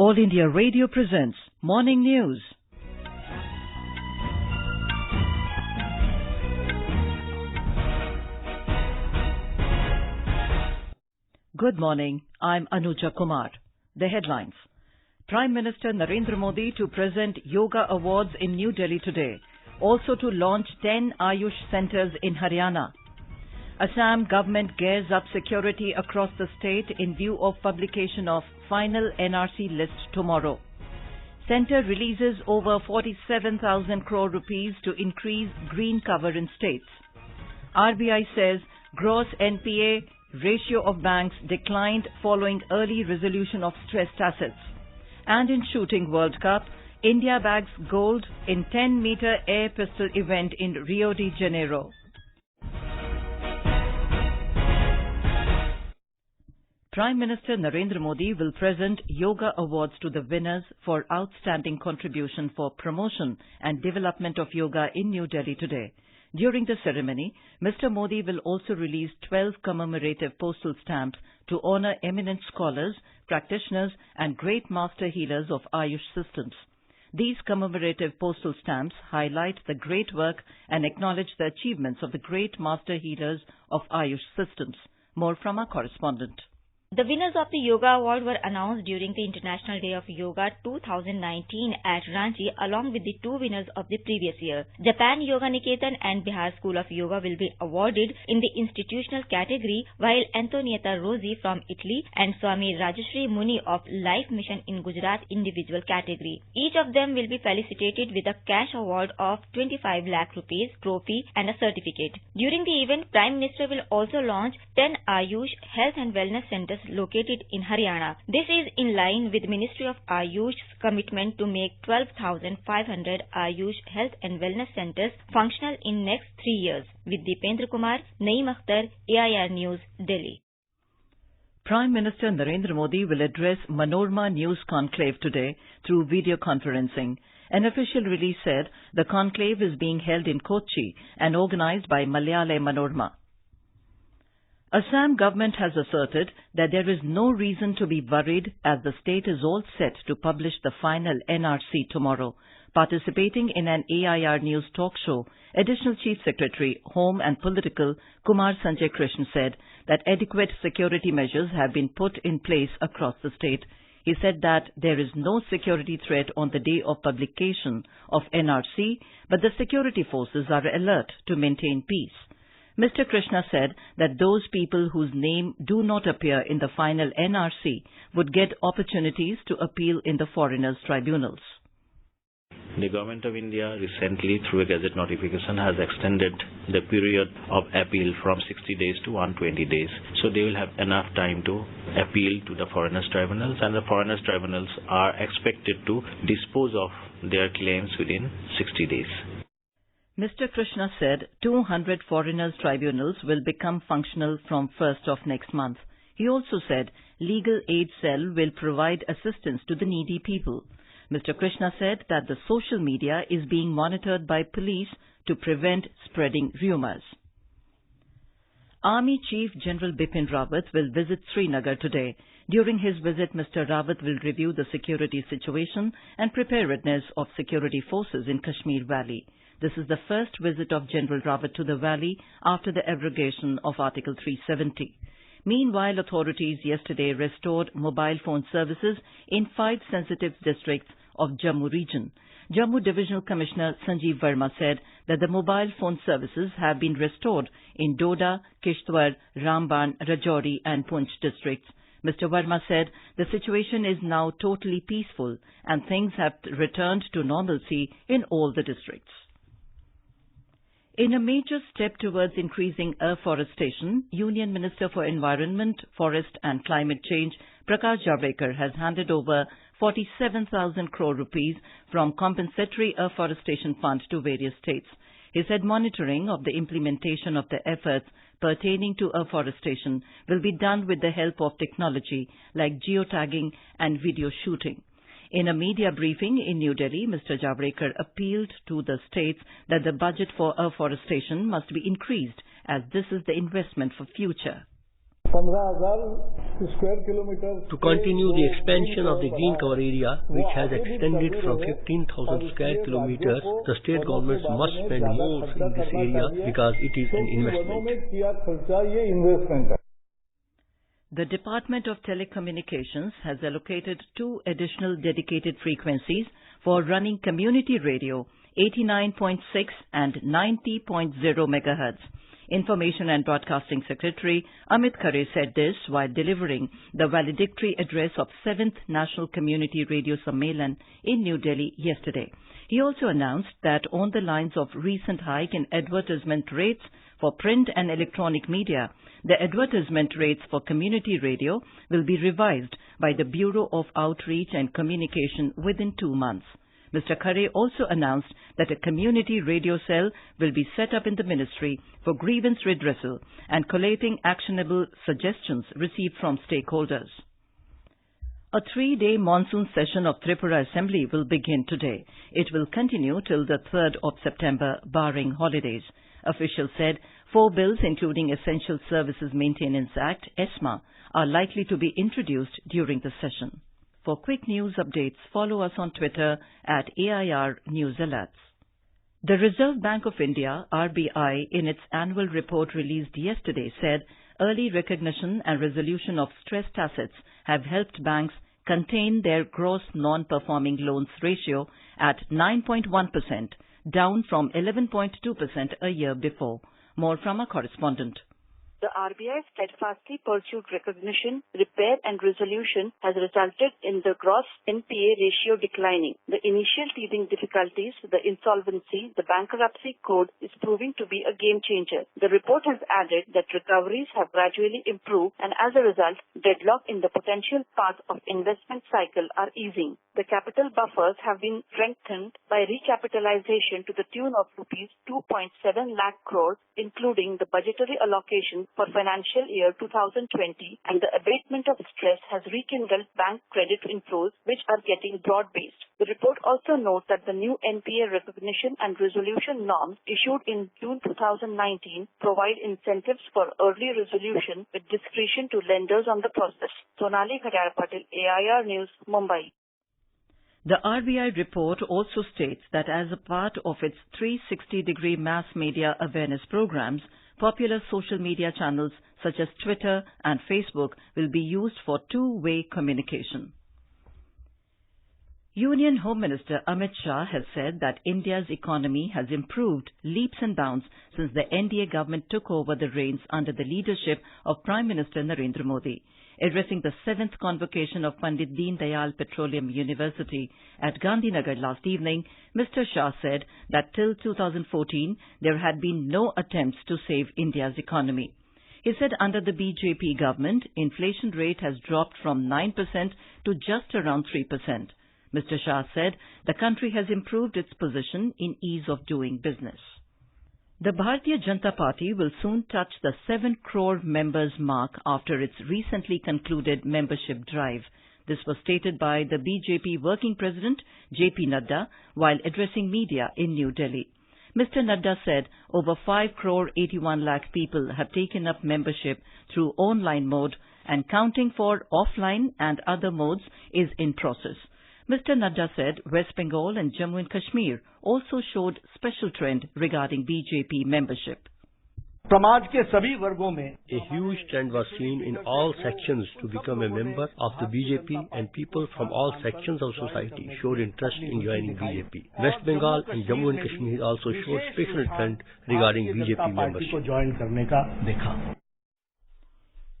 All India Radio presents Morning News. Good morning. I'm Anuja Kumar. The headlines. Prime Minister Narendra Modi to present Yoga Awards in New Delhi today. Also to launch 10 AYUSH Centres in Haryana. Assam government gears up security across the state in view of publication of final NRC list tomorrow. Centre releases over 47,000 crore rupees to increase green cover in states. RBI says gross NPA ratio of banks declined following early resolution of stressed assets. And in Shooting World Cup, India bags gold in 10-meter air pistol event in Rio de Janeiro. Prime Minister Narendra Modi will present Yoga Awards to the winners for outstanding contribution for promotion and development of yoga in New Delhi today. During the ceremony, Mr. Modi will also release 12 commemorative postal stamps to honor eminent scholars, practitioners and great master healers of AYUSH systems. These commemorative postal stamps highlight the great work and acknowledge the achievements of the great master healers of AYUSH systems. More from our correspondent. The winners of the Yoga Award were announced during the International Day of Yoga 2019 at Ranchi along with the two winners of the previous year. Japan Yoga Niketan and Bihar School of Yoga will be awarded in the institutional category, while Antonietta Rossi from Italy and Swami Rajashri Muni of Life Mission in Gujarat individual category. Each of them will be felicitated with a cash award of 25 lakh rupees, trophy and a certificate. During the event, Prime Minister will also launch 10 AYUSH Health and Wellness Centres located in Haryana. This is in line with Ministry of AYUSH's commitment to make 12,500 AYUSH Health and Wellness Centres functional in next 3 years. With Dipendra Kumar, Naeem Akhtar, AIR News, Delhi. Prime Minister Narendra Modi will address Manorama News Conclave today through video conferencing. An official release said the conclave is being held in Kochi and organized by Malayale Manorama. Assam government has asserted that there is no reason to be worried as the state is all set to publish the final NRC tomorrow. Participating in an AIR News talk show, Additional Chief Secretary, Home and Political Kumar Sanjay Krishna said that adequate security measures have been put in place across the state. He said that there is no security threat on the day of publication of NRC, but the security forces are alert to maintain peace. Mr. Krishna said that those people whose name do not appear in the final NRC would get opportunities to appeal in the foreigners' tribunals. The Government of India recently, through a gazette notification, has extended the period of appeal from 60 days to 120 days. So they will have enough time to appeal to the foreigners' tribunals, and the foreigners' tribunals are expected to dispose of their claims within 60 days. Mr. Krishna said 200 foreigners' tribunals will become functional from 1st of next month. He also said legal aid cell will provide assistance to the needy people. Mr. Krishna said that the social media is being monitored by police to prevent spreading rumours. Army Chief General Bipin Rawat will visit Srinagar today. During his visit, Mr. Rawat will review the security situation and preparedness of security forces in Kashmir Valley. This is the first visit of General Rawat to the valley after the abrogation of Article 370. Meanwhile, authorities yesterday restored mobile phone services in 5 sensitive districts of Jammu region. Jammu Divisional Commissioner Sanjeev Verma said that the mobile phone services have been restored in Doda, Kishtwar, Ramban, Rajouri and Poonch districts. Mr. Verma said the situation is now totally peaceful and things have returned to normalcy in all the districts. In a major step towards increasing afforestation, Union Minister for Environment, Forest and Climate Change, Prakash Javadekar, has handed over 47,000 crore rupees from Compensatory Afforestation Fund to various states. He said monitoring of the implementation of the efforts pertaining to afforestation will be done with the help of technology like geotagging and video shooting. In a media briefing in New Delhi, Mr. Javadekar appealed to the states that the budget for afforestation must be increased as this is the investment for future. To continue the expansion of the green cover area, which has extended from 15,000 square kilometers, the state governments must spend more in this area because it is an investment. The Department of Telecommunications has allocated 2 additional dedicated frequencies for running community radio, 89.6 and 90.0 MHz. Information and Broadcasting Secretary Amit Khare said this while delivering the valedictory address of 7th National Community Radio Sammelan in New Delhi yesterday. He also announced that on the lines of recent hike in advertisement rates for print and electronic media, the advertisement rates for community radio will be revised by the Bureau of Outreach and Communication within 2 months. Mr. Khare also announced that a community radio cell will be set up in the ministry for grievance redressal and collating actionable suggestions received from stakeholders. A 3-day monsoon session of Tripura Assembly will begin today. It will continue till the 3rd of September, barring holidays. Officials said 4 bills, including Essential Services Maintenance Act, ESMA, are likely to be introduced during the session. For quick news updates, follow us on Twitter at AIR News Alerts. The Reserve Bank of India, RBI, in its annual report released yesterday said early recognition and resolution of stressed assets have helped banks contain their gross non-performing loans ratio at 9.1%, down from 11.2% a year before. More from our correspondent. The RBI steadfastly pursued recognition, repair and resolution has resulted in the gross NPA ratio declining. The initial teething difficulties, the insolvency, the bankruptcy code is proving to be a game changer. The report has added that recoveries have gradually improved and as a result, deadlock in the potential path of investment cycle are easing. The capital buffers have been strengthened by recapitalization to the tune of rupees 2.7 lakh crore, including the budgetary allocation for financial year 2020, and the abatement of stress has rekindled bank credit inflows, which are getting broad-based. The report also notes that the new NPA recognition and resolution norms issued in June 2019 provide incentives for early resolution with discretion to lenders on the process. Sonali Khadar Patil, AIR News, Mumbai. The RBI report also states that as a part of its 360-degree mass media awareness programs, popular social media channels such as Twitter and Facebook will be used for two-way communication. Union Home Minister Amit Shah has said that India's economy has improved leaps and bounds since the NDA government took over the reins under the leadership of Prime Minister Narendra Modi. Addressing the 7th convocation of Pandit Deen Dayal Petroleum University at Gandhinagar last evening, Mr. Shah said that till 2014 there had been no attempts to save India's economy. He said under the BJP government, inflation rate has dropped from 9% to just around 3%. Mr. Shah said the country has improved its position in ease of doing business. The Bharatiya Janata Party will soon touch the 7 crore members mark after its recently concluded membership drive. This was stated by the BJP Working President J.P. Nadda while addressing media in New Delhi. Mr. Nadda said over 5 crore 81 lakh people have taken up membership through online mode and counting for offline and other modes is in process. Mr. Nadda said West Bengal and Jammu and Kashmir also showed special trend regarding BJP membership. A huge trend was seen in all sections to become a member of the BJP, and people from all sections of society showed interest in joining BJP. West Bengal and Jammu and Kashmir also showed special trend regarding BJP membership.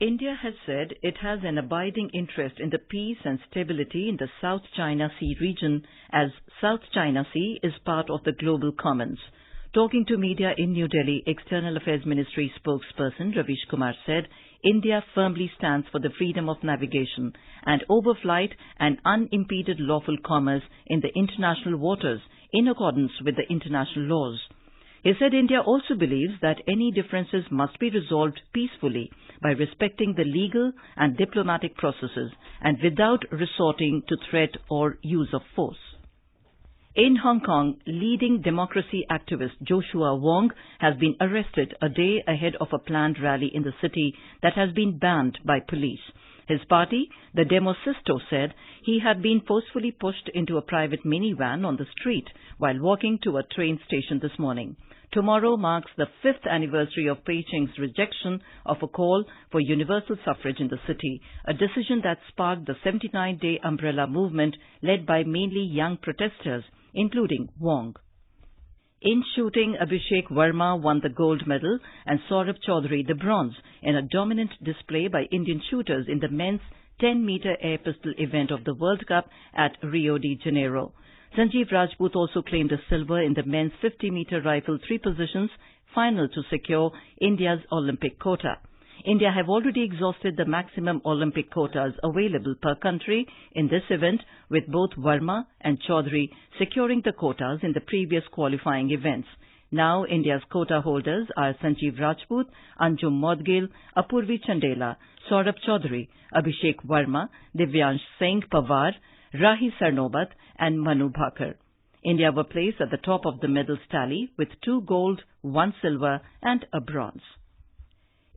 India has said it has an abiding interest in the peace and stability in the South China Sea region as South China Sea is part of the global commons. Talking to media in New Delhi, External Affairs Ministry spokesperson Ravish Kumar said India firmly stands for the freedom of navigation and overflight and unimpeded lawful commerce in the international waters in accordance with the international laws. He said India also believes that any differences must be resolved peacefully by respecting the legal and diplomatic processes and without resorting to threat or use of force. In Hong Kong, leading democracy activist Joshua Wong has been arrested a day ahead of a planned rally in the city that has been banned by police. His party, the Demosisto, said he had been forcefully pushed into a private minivan on the street while walking to a train station this morning. Tomorrow marks the 5th anniversary of Beijing's rejection of a call for universal suffrage in the city, a decision that sparked the 79-day umbrella movement led by mainly young protesters, including Wong. In shooting, Abhishek Verma won the gold medal and Saurabh Chaudhary the bronze in a dominant display by Indian shooters in the men's 10-meter air pistol event of the World Cup at Rio de Janeiro. Sanjeev Rajput also claimed a silver in the men's 50-meter rifle 3 positions final to secure India's Olympic quota. India have already exhausted the maximum Olympic quotas available per country in this event, with both Verma and Chaudhary securing the quotas in the previous qualifying events. Now India's quota holders are Sanjeev Rajput, Anjum Modgil, Apurvi Chandela, Saurabh Chaudhary, Abhishek Verma, Divyansh Singh Pawar, Rahi Sarnobat and Manu Bhaker. India were placed at the top of the medals tally with 2 gold, 1 silver and a bronze.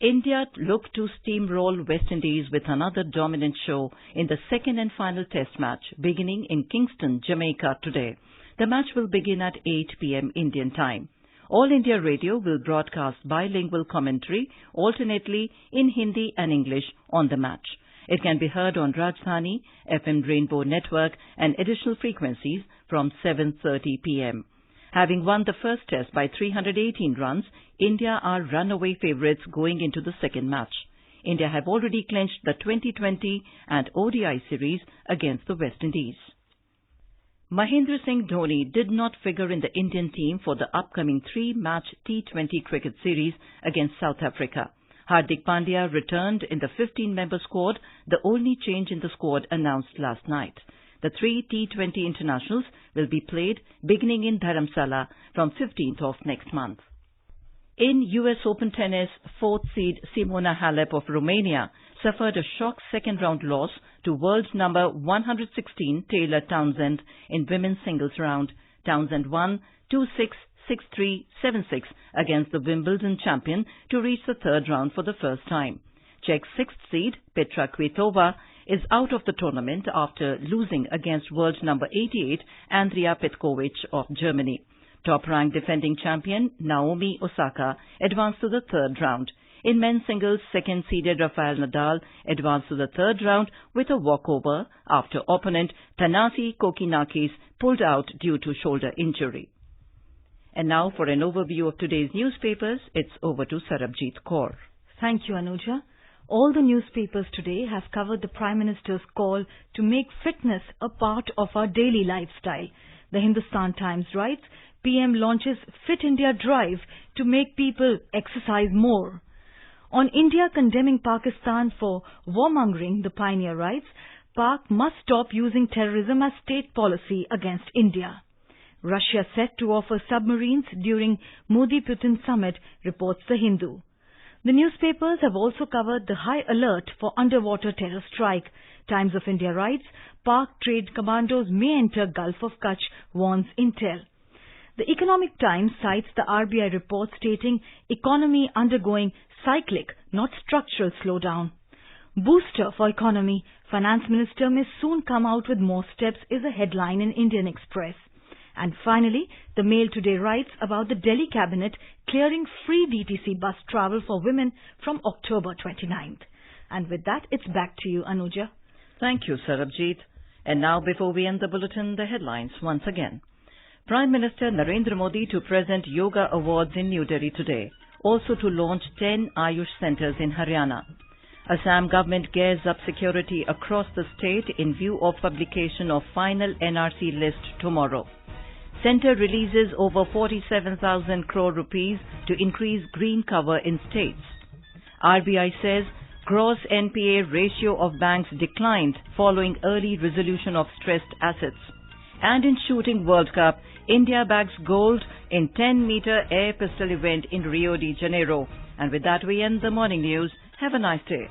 India look to steamroll West Indies with another dominant show in the second and final test match beginning in Kingston, Jamaica today. The match will begin at 8 p.m. Indian time. All India Radio will broadcast bilingual commentary alternately in Hindi and English on the match. It can be heard on Rajdhani, FM Rainbow Network and additional frequencies from 7:30 p.m. Having won the first test by 318 runs, India are runaway favourites going into the second match. India have already clinched the 2020 and ODI series against the West Indies. Mahendra Singh Dhoni did not figure in the Indian team for the upcoming 3-match T20 cricket series against South Africa. Hardik Pandya returned in the 15-member squad, the only change in the squad announced last night. The 3 T20 internationals will be played beginning in Dharamsala from 15th of next month. In US Open tennis, 4th seed Simona Halep of Romania suffered a shock second-round loss to world number 116 Taylor Townsend in women's singles round. Townsend won 2-6, 6-3, 7-6 against the Wimbledon champion to reach the third round for the first time. Czech 6th seed Petra Kvitova is out of the tournament after losing against world number 88 Andrea Petkovic of Germany. Top-ranked defending champion Naomi Osaka advanced to the third round. In men's singles, second-seeded Rafael Nadal advanced to the third round with a walkover after opponent Thanasi Kokinakis pulled out due to shoulder injury. And now for an overview of today's newspapers, it's over to Sarabjit Kaur. Thank you, Anuja. All the newspapers today have covered the Prime Minister's call to make fitness a part of our daily lifestyle. The Hindustan Times writes, PM launches Fit India Drive to make people exercise more. On India condemning Pakistan for warmongering, the Pioneer writes, Pak must stop using terrorism as state policy against India. Russia set to offer submarines during Modi-Putin summit, reports The Hindu. The newspapers have also covered the high alert for underwater terror strike. Times of India writes, Pak trade commandos may enter Gulf of Kutch, warns Intel. The Economic Times cites the RBI report stating economy undergoing cyclic, not structural slowdown. Booster for economy, Finance Minister may soon come out with more steps is a headline in Indian Express. And finally, the Mail today writes about the Delhi Cabinet clearing free DTC bus travel for women from October 29th. And with that, it's back to you, Anuja. Thank you, Sarabjit. And now, before we end the bulletin, the headlines once again. Prime Minister Narendra Modi to present Yoga Awards in New Delhi today, also to launch 10 AYUSH Centres in Haryana. Assam government gears up security across the state in view of publication of final NRC list tomorrow. Centre releases over 47,000 crore rupees to increase green cover in states. RBI says gross NPA ratio of banks declined following early resolution of stressed assets. And in shooting World Cup, India bags gold in 10-meter air pistol event in Rio de Janeiro. And with that we end the morning news. Have a nice day.